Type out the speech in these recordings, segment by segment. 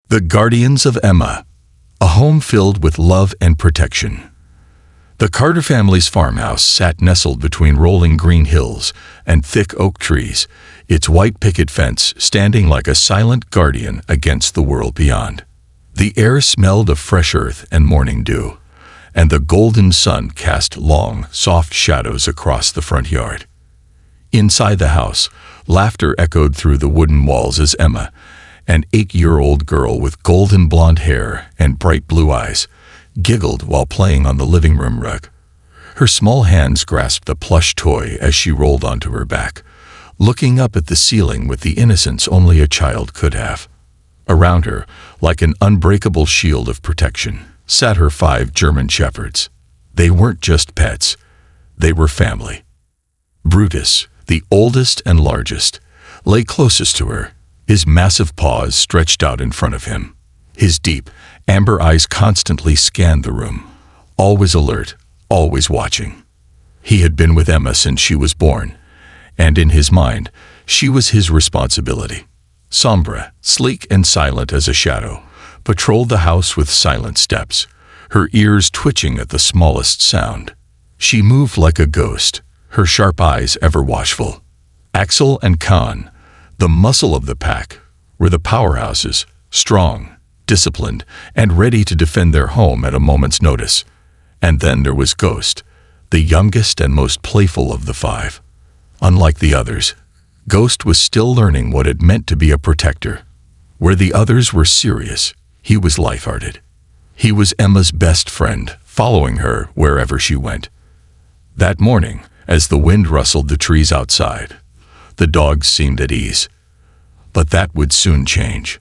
The Guardians of Emma, a home filled with love and protection. The Carter family's farmhouse sat nestled between rolling green hills and thick oak trees, its white picket fence standing like a silent guardian against the world beyond. The air smelled of fresh earth and morning dew, and the golden sun cast long, soft shadows across the front yard. Inside the house, laughter echoed through the wooden walls as Emma, an 8-year-old girl with golden blonde hair and bright blue eyes, giggled while playing on the living room rug. Her small hands grasped a plush toy as she rolled onto her back, looking up at the ceiling with the innocence only a child could have. Around her, like an unbreakable shield of protection, sat her 5 German shepherds. They weren't just pets, they were family. Brutus, the oldest and largest, lay closest to her, his massive paws stretched out in front of him. His deep, amber eyes constantly scanned the room, always alert, always watching. He had been with Emma since she was born, and in his mind, she was his responsibility. Sombra, sleek and silent as a shadow, patrolled the house with silent steps, her ears twitching at the smallest sound. She moved like a ghost, her sharp eyes ever watchful. Axel and Khan, the muscle of the pack, were the powerhouses, strong, disciplined, and ready to defend their home at a moment's notice. And then there was Ghost, the youngest and most playful of the 5. Unlike the others, Ghost was still learning what it meant to be a protector. Where the others were serious, he was lighthearted. He was Emma's best friend, following her wherever she went. That morning, as the wind rustled the trees outside, the dogs seemed at ease. But that would soon change.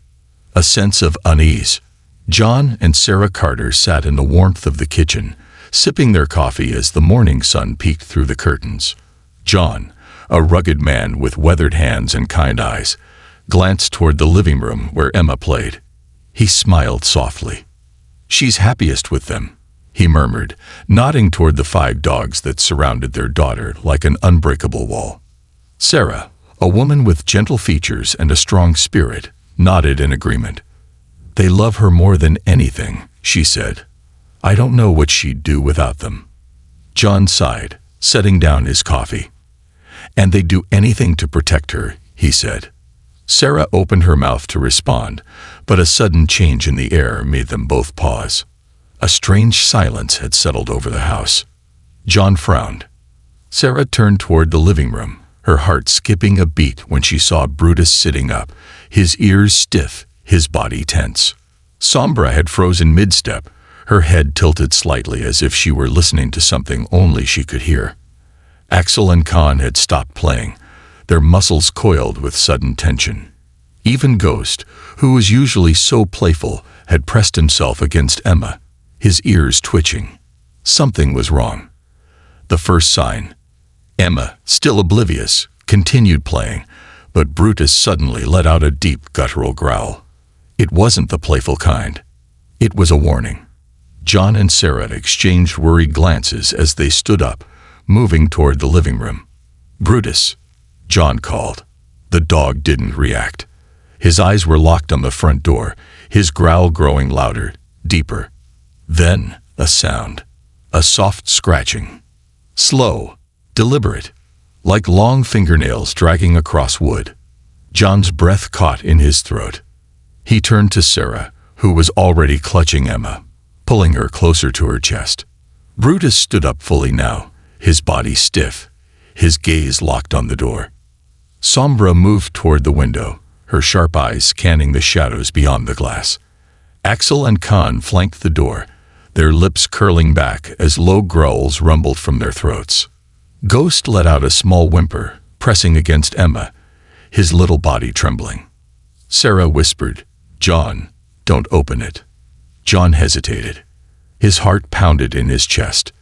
A sense of unease. John and Sarah Carter sat in the warmth of the kitchen, sipping their coffee as the morning sun peeked through the curtains. John, a rugged man with weathered hands and kind eyes, glanced toward the living room where Emma played. He smiled softly. "She's happiest with them," he murmured, nodding toward the 5 dogs that surrounded their daughter like an unbreakable wall. Sarah, a woman with gentle features and a strong spirit, nodded in agreement. "They love her more than anything," she said. "I don't know what she'd do without them." John sighed, setting down his coffee. "And they'd do anything to protect her," he said. Sarah opened her mouth to respond, but a sudden change in the air made them both pause. A strange silence had settled over the house. John frowned. Sarah turned toward the living room, her heart skipping a beat when she saw Brutus sitting up, his ears stiff, his body tense. Sombra had frozen mid-step, her head tilted slightly as if she were listening to something only she could hear. Axel and Khan had stopped playing, their muscles coiled with sudden tension. Even Ghost, who was usually so playful, had pressed himself against Emma, his ears twitching. Something was wrong. The first sign. Emma, still oblivious, continued playing, but Brutus suddenly let out a deep guttural growl. It wasn't the playful kind. It was a warning. John and Sarah exchanged worried glances as they stood up, moving toward the living room. "Brutus," John called. The dog didn't react. His eyes were locked on the front door, his growl growing louder, deeper. Then, a sound. A soft scratching. Slow, deliberate, like long fingernails dragging across wood. John's breath caught in his throat. He turned to Sarah, who was already clutching Emma, pulling her closer to her chest. Brutus stood up fully now, his body stiff, his gaze locked on the door. Sombra moved toward the window, her sharp eyes scanning the shadows beyond the glass. Axel and Khan flanked the door, their lips curling back as low growls rumbled from their throats. Ghost let out a small whimper, pressing against Emma, his little body trembling. Sarah whispered, "John, don't open it." John hesitated. His heart pounded in his chest.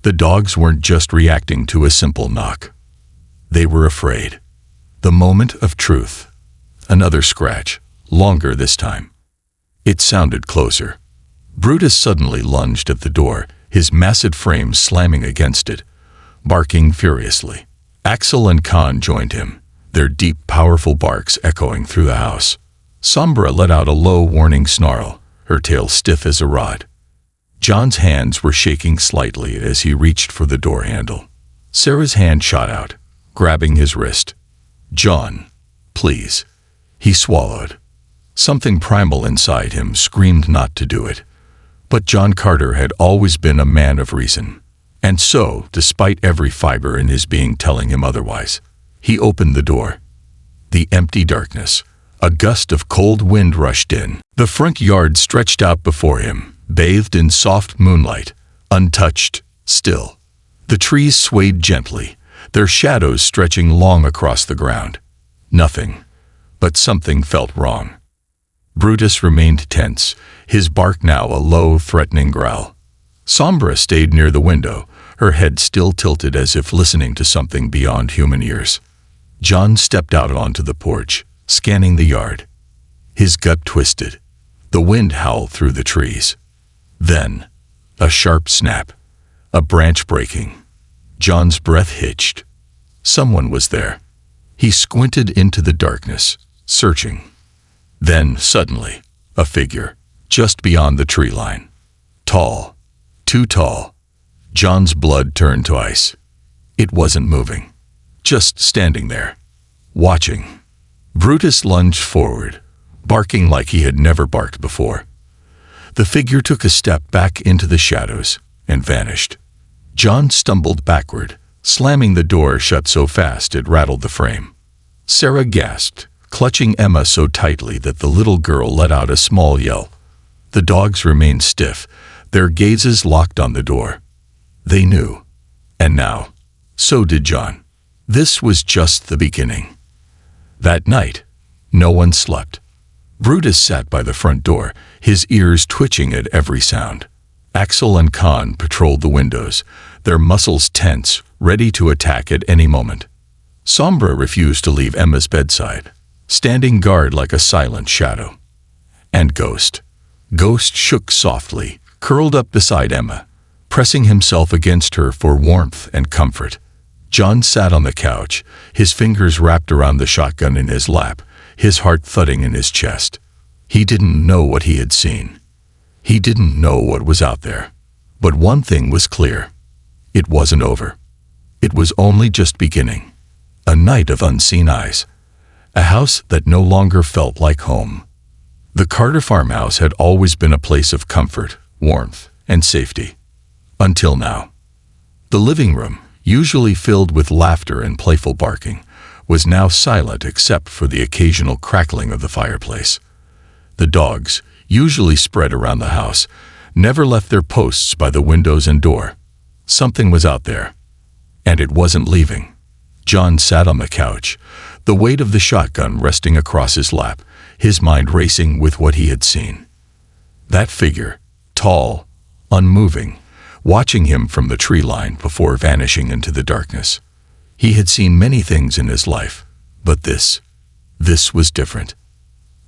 The dogs weren't just reacting to a simple knock. They were afraid. The moment of truth. Another scratch, longer this time. It sounded closer. Brutus suddenly lunged at the door, his massive frame slamming against it, barking furiously. Axel and Khan joined him, their deep, powerful barks echoing through the house. Sombra let out a low, warning snarl, her tail stiff as a rod. John's hands were shaking slightly as he reached for the door handle. Sarah's hand shot out, grabbing his wrist. "John, please." He swallowed. Something primal inside him screamed not to do it. But John Carter had always been a man of reason. And so, despite every fiber in his being telling him otherwise, he opened the door. The empty darkness. A gust of cold wind rushed in. The front yard stretched out before him, bathed in soft moonlight, untouched, still. The trees swayed gently, their shadows stretching long across the ground. Nothing, but something felt wrong. Brutus remained tense, his bark now a low, threatening growl. Sombra stayed near the window, her head still tilted as if listening to something beyond human ears. John stepped out onto the porch, scanning the yard. His gut twisted. The wind howled through the trees. Then, a sharp snap, a branch breaking. John's breath hitched. Someone was there. He squinted into the darkness, searching. Then, suddenly, a figure, just beyond the tree line. Tall, too tall. John's blood turned to ice. It wasn't moving, just standing there, watching. Brutus lunged forward, barking like he had never barked before. The figure took a step back into the shadows and vanished. John stumbled backward, slamming the door shut so fast it rattled the frame. Sarah gasped, clutching Emma so tightly that the little girl let out a small yell. The dogs remained stiff, their gazes locked on the door. They knew. And now, so did John. This was just the beginning. That night, no one slept. Brutus sat by the front door, his ears twitching at every sound. Axel and Khan patrolled the windows, their muscles tense, ready to attack at any moment. Sombra refused to leave Emma's bedside, standing guard like a silent shadow. And Ghost. Ghost shook softly, curled up beside Emma, pressing himself against her for warmth and comfort. John sat on the couch, his fingers wrapped around the shotgun in his lap, his heart thudding in his chest. He didn't know what he had seen. He didn't know what was out there. But one thing was clear. It wasn't over. It was only just beginning. A night of unseen eyes. A house that no longer felt like home. The Carter farmhouse had always been a place of comfort, warmth, and safety. Until now. The living room, usually filled with laughter and playful barking, was now silent except for the occasional crackling of the fireplace. The dogs, usually spread around the house, never left their posts by the windows and door. Something was out there, and it wasn't leaving. John sat on the couch, the weight of the shotgun resting across his lap, his mind racing with what he had seen. That figure, tall, unmoving, watching him from the tree line before vanishing into the darkness. He had seen many things in his life, but this was different.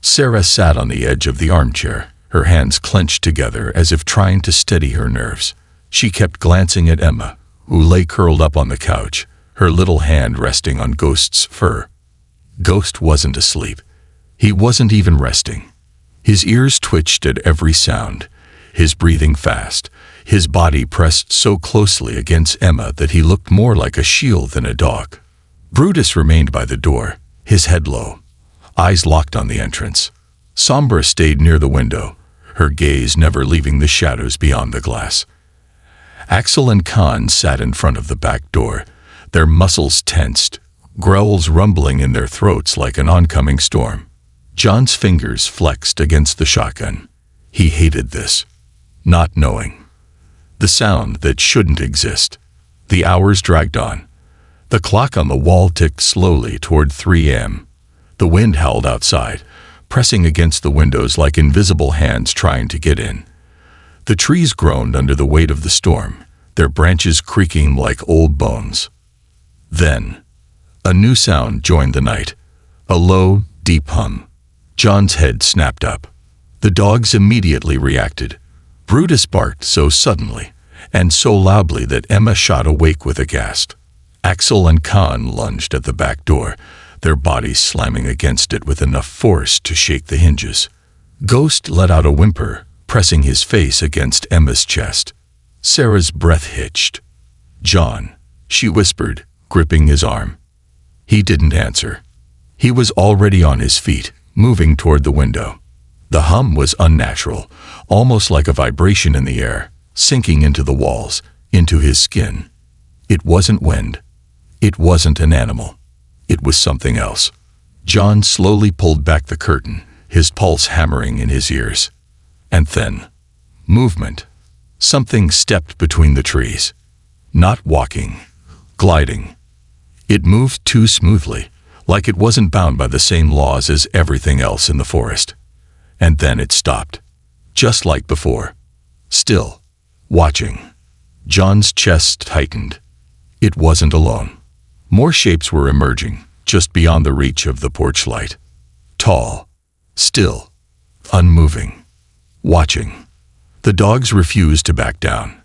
Sarah sat on the edge of the armchair, her hands clenched together as if trying to steady her nerves. She kept glancing at Emma, who lay curled up on the couch, her little hand resting on Ghost's fur. Ghost wasn't asleep. He wasn't even resting. His ears twitched at every sound, his breathing fast, his body pressed so closely against Emma that he looked more like a shield than a dog. Brutus remained by the door, his head low, eyes locked on the entrance. Sombra stayed near the window, her gaze never leaving the shadows beyond the glass. Axel and Khan sat in front of the back door, their muscles tensed, growls rumbling in their throats like an oncoming storm. John's fingers flexed against the shotgun. He hated this. Not knowing. The sound that shouldn't exist. The hours dragged on. The clock on the wall ticked slowly toward 3 a.m. The wind howled outside, pressing against the windows like invisible hands trying to get in. The trees groaned under the weight of the storm, their branches creaking like old bones. Then, a new sound joined the night. A low, deep hum. John's head snapped up. The dogs immediately reacted. Brutus barked so suddenly, and so loudly that Emma shot awake with a gasp. Axel and Khan lunged at the back door, their bodies slamming against it with enough force to shake the hinges. Ghost let out a whimper, pressing his face against Emma's chest. Sarah's breath hitched. "John," she whispered, gripping his arm. He didn't answer. He was already on his feet, moving toward the window. The hum was unnatural, almost like a vibration in the air, sinking into the walls, into his skin. It wasn't wind. It wasn't an animal. It was something else. John slowly pulled back the curtain, his pulse hammering in his ears. And then, movement. Something stepped between the trees. Not walking, gliding. It moved too smoothly, like it wasn't bound by the same laws as everything else in the forest. And then it stopped, just like before. Still, watching. John's chest tightened. It wasn't alone. More shapes were emerging, just beyond the reach of the porch light. Tall, still, unmoving, watching. The dogs refused to back down.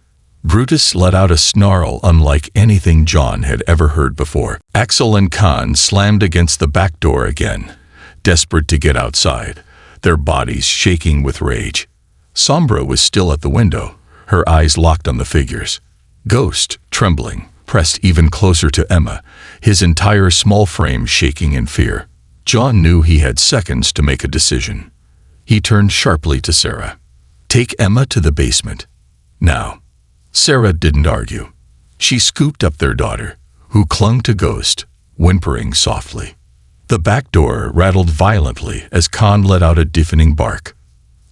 Brutus let out a snarl unlike anything John had ever heard before. Axel and Khan slammed against the back door again, desperate to get outside, their bodies shaking with rage. Sombra was still at the window, her eyes locked on the figures. Ghost, trembling, pressed even closer to Emma, his entire small frame shaking in fear. John knew he had seconds to make a decision. He turned sharply to Sarah. "Take Emma to the basement. Now." Sarah didn't argue. She scooped up their daughter, who clung to Ghost, whimpering softly. The back door rattled violently as Khan let out a deafening bark.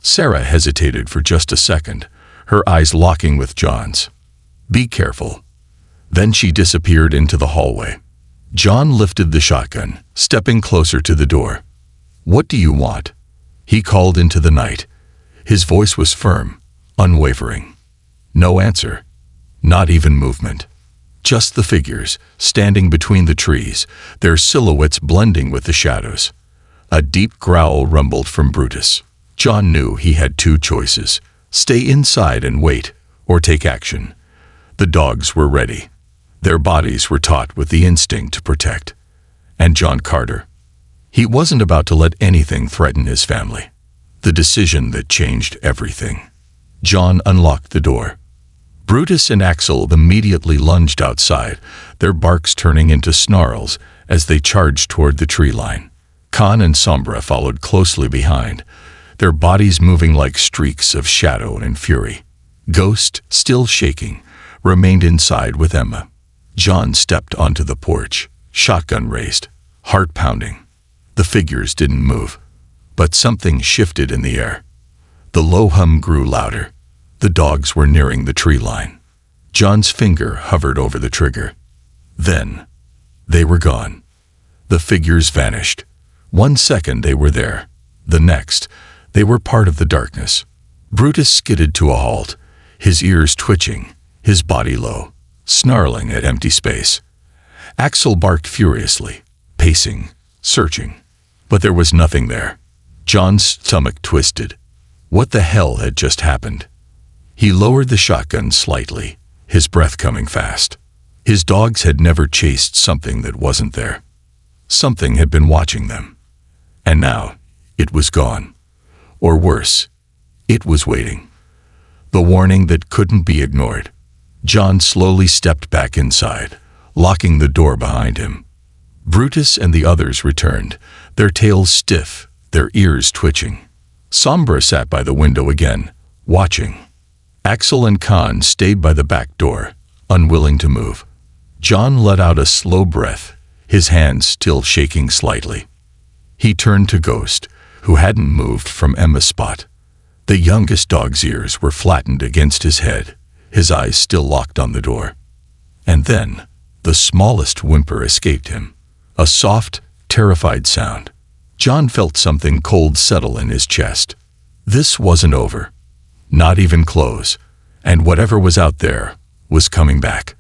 Sarah hesitated for just a second, her eyes locking with John's. "Be careful." Then she disappeared into the hallway. John lifted the shotgun, stepping closer to the door. "What do you want?" he called into the night. His voice was firm, unwavering. No answer. Not even movement. Just the figures, standing between the trees, their silhouettes blending with the shadows. A deep growl rumbled from Brutus. John knew he had two choices: stay inside and wait, or take action. The dogs were ready. Their bodies were taut with the instinct to protect. And John Carter? He wasn't about to let anything threaten his family. The decision that changed everything. John unlocked the door. Brutus and Axel immediately lunged outside, their barks turning into snarls as they charged toward the tree line. Khan and Sombra followed closely behind, their bodies moving like streaks of shadow and fury. Ghost, still shaking, remained inside with Emma. John stepped onto the porch, shotgun raised, heart pounding. The figures didn't move, but something shifted in the air. The low hum grew louder. The dogs were nearing the tree line. John's finger hovered over the trigger. Then, they were gone. The figures vanished. 1 second they were there. The next, they were part of the darkness. Brutus skidded to a halt, his ears twitching, his body low, snarling at empty space. Axel barked furiously, pacing, searching. But there was nothing there. John's stomach twisted. What the hell had just happened? He lowered the shotgun slightly, his breath coming fast. His dogs had never chased something that wasn't there. Something had been watching them. And now, it was gone. Or worse, it was waiting. The warning that couldn't be ignored. John slowly stepped back inside, locking the door behind him. Brutus and the others returned, their tails stiff, their ears twitching. Sombra sat by the window again, watching. Axel and Khan stayed by the back door, unwilling to move. John let out a slow breath, his hands still shaking slightly. He turned to Ghost, who hadn't moved from Emma's spot. The youngest dog's ears were flattened against his head, his eyes still locked on the door. And then, the smallest whimper escaped him. A soft, terrified sound. John felt something cold settle in his chest. This wasn't over. Not even close. And whatever was out there was coming back.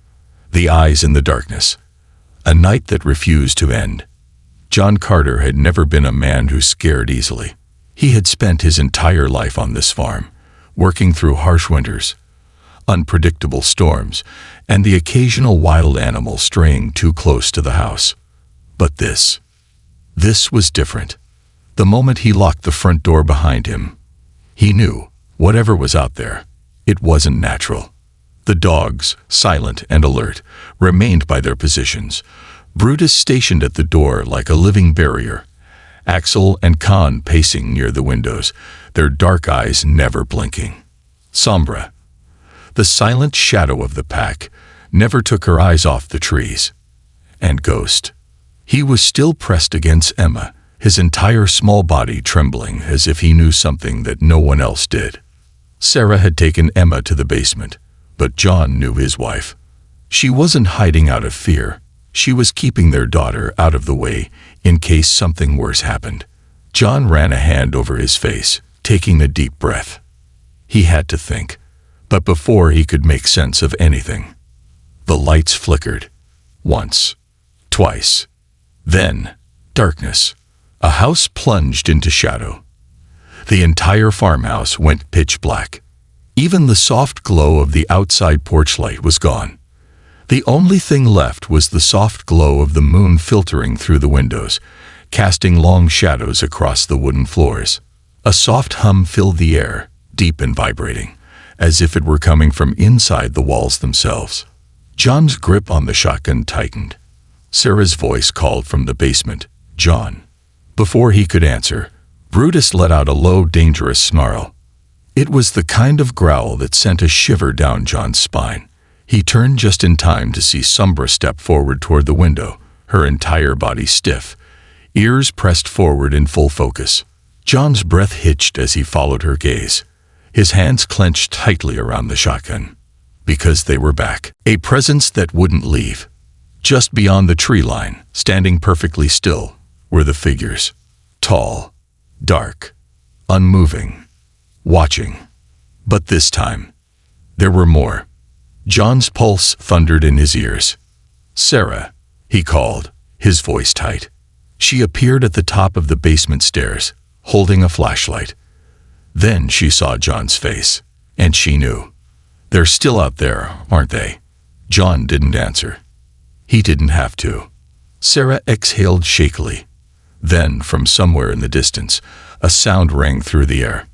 The eyes in the darkness. A night that refused to end. John Carter had never been a man who scared easily. He had spent his entire life on this farm, working through harsh winters, unpredictable storms, and the occasional wild animal straying too close to the house. But this This was different. The moment he locked the front door behind him, he knew, whatever was out there, it wasn't natural. The dogs, silent and alert, remained by their positions, Brutus stationed at the door like a living barrier, Axel and Khan pacing near the windows, their dark eyes never blinking. Sombra, the silent shadow of the pack, never took her eyes off the trees. And Ghost. He was still pressed against Emma, his entire small body trembling as if he knew something that no one else did. Sarah had taken Emma to the basement, but John knew his wife. She wasn't hiding out of fear. She was keeping their daughter out of the way in case something worse happened. John ran a hand over his face, taking a deep breath. He had to think, but before he could make sense of anything, the lights flickered. Once, twice. Then, darkness. A house plunged into shadow. The entire farmhouse went pitch black. Even the soft glow of the outside porch light was gone. The only thing left was the soft glow of the moon filtering through the windows, casting long shadows across the wooden floors. A soft hum filled the air, deep and vibrating, as if it were coming from inside the walls themselves. John's grip on the shotgun tightened. Sarah's voice called from the basement, "John." Before he could answer, Brutus let out a low, dangerous snarl. It was the kind of growl that sent a shiver down John's spine. He turned just in time to see Sombra step forward toward the window, her entire body stiff, ears pressed forward in full focus. John's breath hitched as he followed her gaze. His hands clenched tightly around the shotgun. Because they were back. A presence that wouldn't leave. Just beyond the tree line, standing perfectly still, were the figures. Tall, dark, unmoving, watching. But this time, there were more. John's pulse thundered in his ears. "Sarah," he called, his voice tight. She appeared at the top of the basement stairs, holding a flashlight. Then she saw John's face, and she knew. "They're still out there, aren't they?" John didn't answer. He didn't have to. Sarah exhaled shakily. Then, from somewhere in the distance, a sound rang through the air.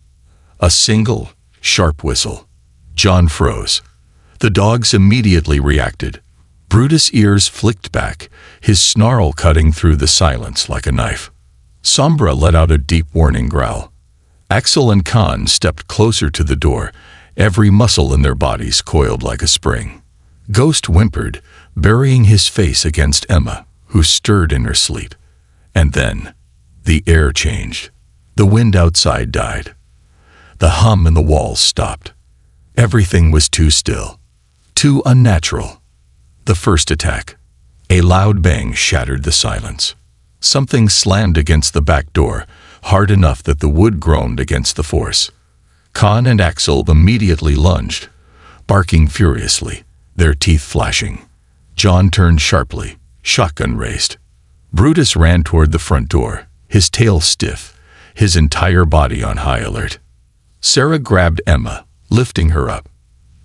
A single, sharp whistle. John froze. The dogs immediately reacted. Brutus' ears flicked back, his snarl cutting through the silence like a knife. Sombra let out a deep warning growl. Axel and Khan stepped closer to the door, every muscle in their bodies coiled like a spring. Ghost whimpered, burying his face against Emma, who stirred in her sleep. And then, the air changed. The wind outside died. The hum in the walls stopped. Everything was too still, too unnatural. The first attack. A loud bang shattered the silence. Something slammed against the back door, hard enough that the wood groaned against the force. Khan and Axel immediately lunged, barking furiously, their teeth flashing. John turned sharply, shotgun raised. Brutus ran toward the front door, his tail stiff, his entire body on high alert. Sarah grabbed Emma, lifting her up.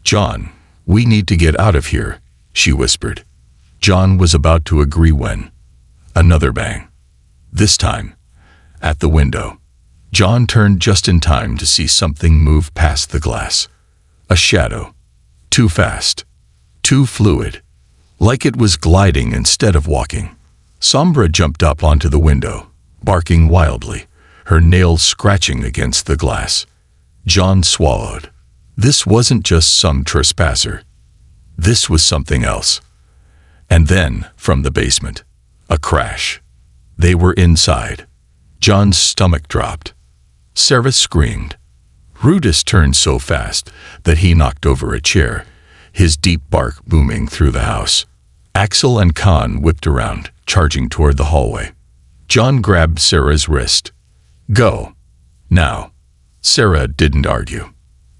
"John, we need to get out of here," she whispered. John was about to agree when another bang. This time, at the window. John turned just in time to see something move past the glass. A shadow. Too fast. Too fluid. Like it was gliding instead of walking. Sombra jumped up onto the window, barking wildly, her nails scratching against the glass. John swallowed. This wasn't just some trespasser. This was something else. And then, from the basement, a crash. They were inside. John's stomach dropped. Sarah screamed. Brutus turned so fast that he knocked over a chair, his deep bark booming through the house. Axel and Khan whipped around, charging toward the hallway. John grabbed Sarah's wrist. "Go. Now." Sarah didn't argue.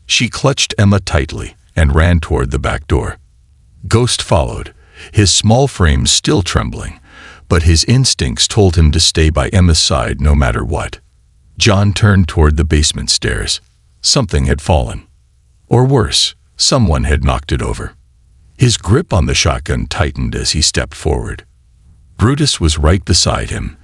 She clutched Emma tightly and ran toward the back door. Ghost followed, his small frame still trembling, but his instincts told him to stay by Emma's side no matter what. John turned toward the basement stairs. Something had fallen. Or worse, someone had knocked it over. His grip on the shotgun tightened as he stepped forward. Brutus was right beside him,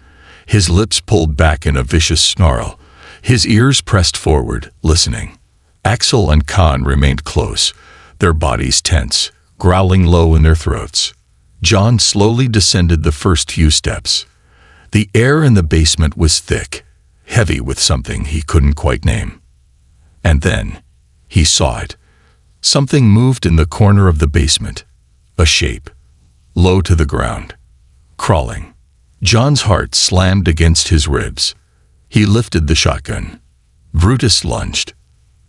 his lips pulled back in a vicious snarl, his ears pressed forward, listening. Axel and Khan remained close, their bodies tense, growling low in their throats. John slowly descended the first few steps. The air in the basement was thick, heavy with something he couldn't quite name. And then, he saw it. Something moved in the corner of the basement. A shape, low to the ground, crawling. John's heart slammed against his ribs. He lifted the shotgun. Brutus lunged.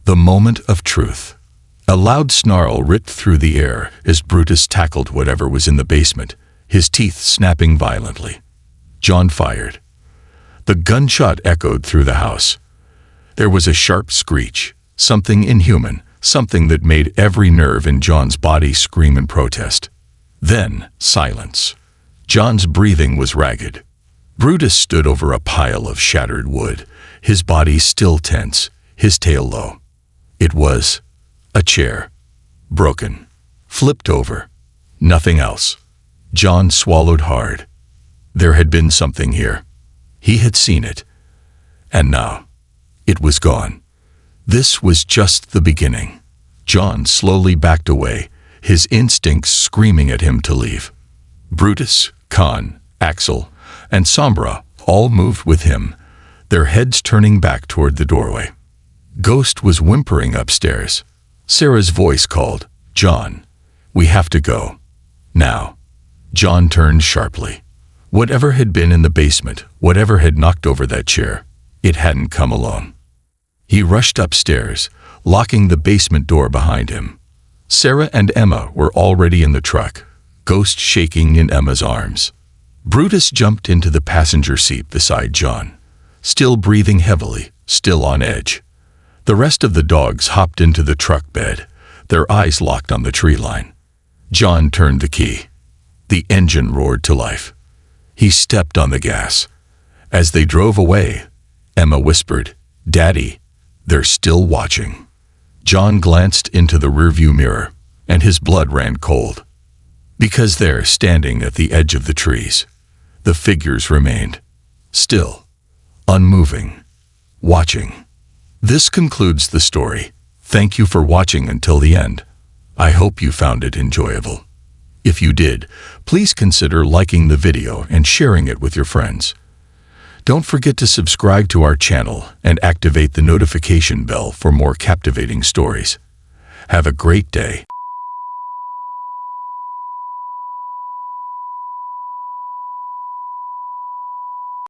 The moment of truth. A loud snarl ripped through the air as Brutus tackled whatever was in the basement, his teeth snapping violently. John fired. The gunshot echoed through the house. There was a sharp screech, something inhuman, something that made every nerve in John's body scream in protest. Then, silence. John's breathing was ragged. Brutus stood over a pile of shattered wood, his body still tense, his tail low. It was a chair. Broken. Flipped over. Nothing else. John swallowed hard. There had been something here. He had seen it. And now, it was gone. This was just the beginning. John slowly backed away, his instincts screaming at him to leave. Brutus, Khan, Axel, and Sombra all moved with him, their heads turning back toward the doorway. Ghost was whimpering upstairs. Sarah's voice called, "John, we have to go. Now." John turned sharply. Whatever had been in the basement, whatever had knocked over that chair, it hadn't come alone. He rushed upstairs, locking the basement door behind him. Sarah and Emma were already in the truck, Ghost shaking in Emma's arms. Brutus jumped into the passenger seat beside John, still breathing heavily, still on edge. The rest of the dogs hopped into the truck bed, their eyes locked on the tree line. John turned the key. The engine roared to life. He stepped on the gas. As they drove away, Emma whispered, "Daddy, they're still watching." John glanced into the rearview mirror, and his blood ran cold. Because there, standing at the edge of the trees, the figures remained, still, unmoving, watching. This concludes the story. Thank you for watching until the end. I hope you found it enjoyable. If you did, please consider liking the video and sharing it with your friends. Don't forget to subscribe to our channel and activate the notification bell for more captivating stories. Have a great day.